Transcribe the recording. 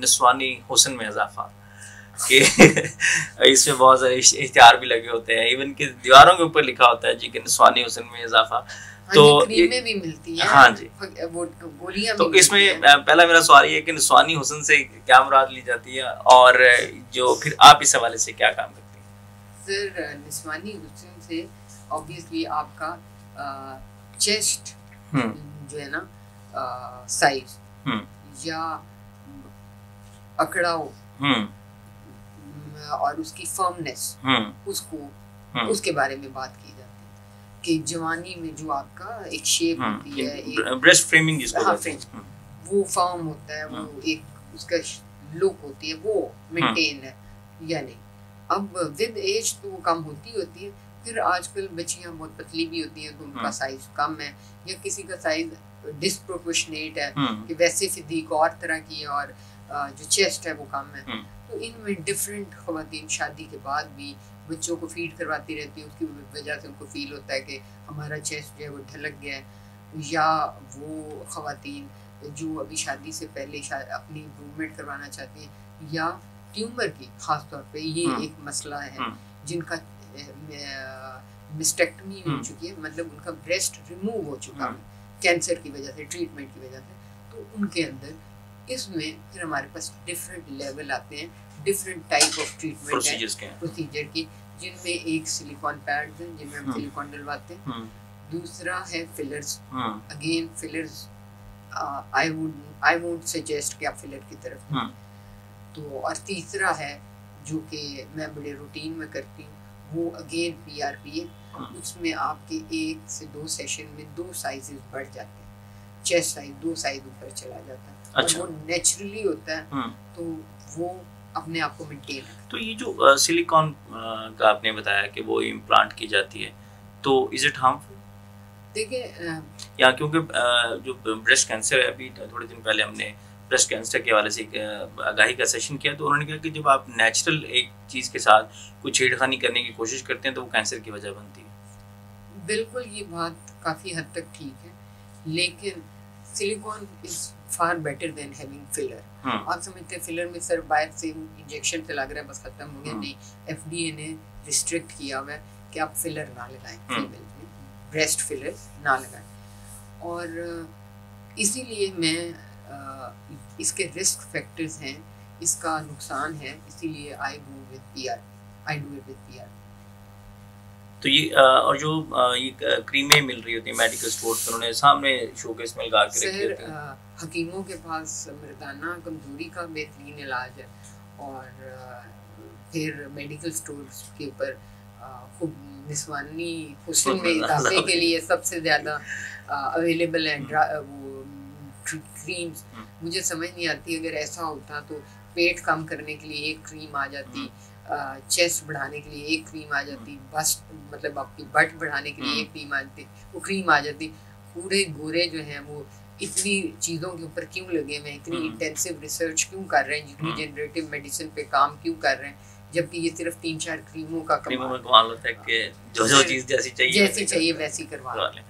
निस्वानी हुस्न में इजाफा कि इसमें बहुत सारे इश्तिहार भी लगे होते हैं, इवन कि दीवारों के ऊपर लिखा होता है जी कि निस्वानी हुस्न में इजाफा। तो क्रीमें भी मिलती हैं, हाँ जी, वो गोलियां तो भी इसमें पहला मेरा सवाल ये है कि निस्वानी हुस्न से क्या मुराद ली जाती है, और जो फिर आप इस हवाले से क्या काम करती हैं? सर निस्वानी हुस्न से ऑब्वियसली आपका चेस्ट जो है ना साइज या अकड़ाव और उसकी फर्मनेस उसको उसके बारे में बात की जाती है कि जवानी में जो आपका एक शेप होती है, एक ब्रेस्ट फ्रेमिंग जिसको कहते हैं, वो फर्म होता है, वो एक उसका लुक होती है, वो मेंटेन है या नहीं। अब विद एज तो वो कम होती है। फिर आजकल बच्चियां बहुत पतली भी होती हैं तो उनका साइज कम है, या किसी का साइज डिस्प्रोपोर्शनेट है कि वैसे फिजिक और तरह की है और जो चेस्ट है वो कम है। तो इनमें डिफरेंट ख़वातीन शादी के बाद भी बच्चों को फीड करवाती रहती है, उसकी वजह से उनको फील होता है कि हमारा चेस्ट जो है वो ढलक गया है, या वो ख़वातीन जो अभी शादी से पहले अपनी इम्प्रूवमेंट करवाना चाहती हैं, या ट्यूमर की ख़ास तौर पे ये एक मसला है जिनका मिस्टेक्टमी हो चुकी है, मतलब उनका ब्रेस्ट रिमूव हो चुका है कैंसर की वजह से, ट्रीटमेंट की वजह से। तो उनके अंदर इसमें फिर हमारे पास डिफरेंट लेवल आते हैं, different type of treatment procedure की, जिनमें एक सिलिकॉन पैड्स हैं जिनमें हम सिलिकॉन डलवाते हैं, दूसरा है fillers. Again fillers I would suggest कि आप फिलर की तरफ तो, और तीसरा है जो कि मैं बड़े रूटीन में करती हूँ, वो अगेन PRPA। उसमें आपके 1 से 2 सेशन में 2 साइजेस बढ़ जाते हैं, चेस्ट साइज 2 साइज ऊपर चला जाता है। अच्छा। और वो नेचुरली होता है, तो वो अपने आप को मेंटेन है। तो ये जो सिलिकॉन का आपने बताया कि वो इम्प्लांट की जाती है, तो इज इट हार्मफुल? देखिए या क्योंकि जो ब्रेस्ट कैंसर है, अभी थोड़े दिन पहले हमने ब्रेस्ट कैंसर के हवाले से आगाही का सेशन किया, तो उन्होंने कहा कि जब आप नेचुरल एक चीज़ के साथ कोई छेड़खानी करने की कोशिश करते हैं तो वो कैंसर की वजह बनती है। बिल्कुल, ये बात काफ़ी हद तक ठीक है, लेकिन silicon is far better than having filler. आप समझते हैं फिलर में सर बाहर से इंजेक्शन से लग रहा है बस खत्म हो गया, नहीं, FDA ने रिस्ट्रिक्ट किया हुआ है कि आप फिलर ना लगाएं, फीमेल में ब्रेस्ट फिलर ना लगाएं। और इसीलिए मैं इसके रिस्क फैक्टर्स हैं, इसका नुकसान है, इसीलिए I do it with PR। तो ये और जो ये क्रीमें मिल रही होती है मेडिकल स्टोर पर, उन्होंने सामने शोकेस में लगा के रखी होती है। हकीमों के पास मर्दाना कमजोरी का बेहतरीन इलाज है, और फिर मेडिकल स्टोर्स के ऊपर खूब निस्वानी हुस्न में इजाफे के लिए सबसे ज़्यादा अवेलेबल है वो क्रीम्स। मुझे समझ नहीं आती, अगर ऐसा होता तो पेट कम करने के लिए एक क्रीम आ जाती, चेस्ट बढ़ाने के लिए एक क्रीम आ जाती, बस्ट मतलब आपकी बट बढ़ाने के लिए एक क्रीम आ जाती, वो क्रीम आ जाती। पूरे गोरे जो हैं वो इतनी चीज़ों के ऊपर क्यों लगे हुए हैं, इतनी इंटेंसिव रिसर्च क्यों कर रहे हैं, रीजनरेटिव मेडिसिन पे काम क्यों कर रहे हैं, जबकि ये सिर्फ 3-4 क्रीमों का कमाल होता है कि जो चीज़ जैसी चाहिए वैसी करवा लें।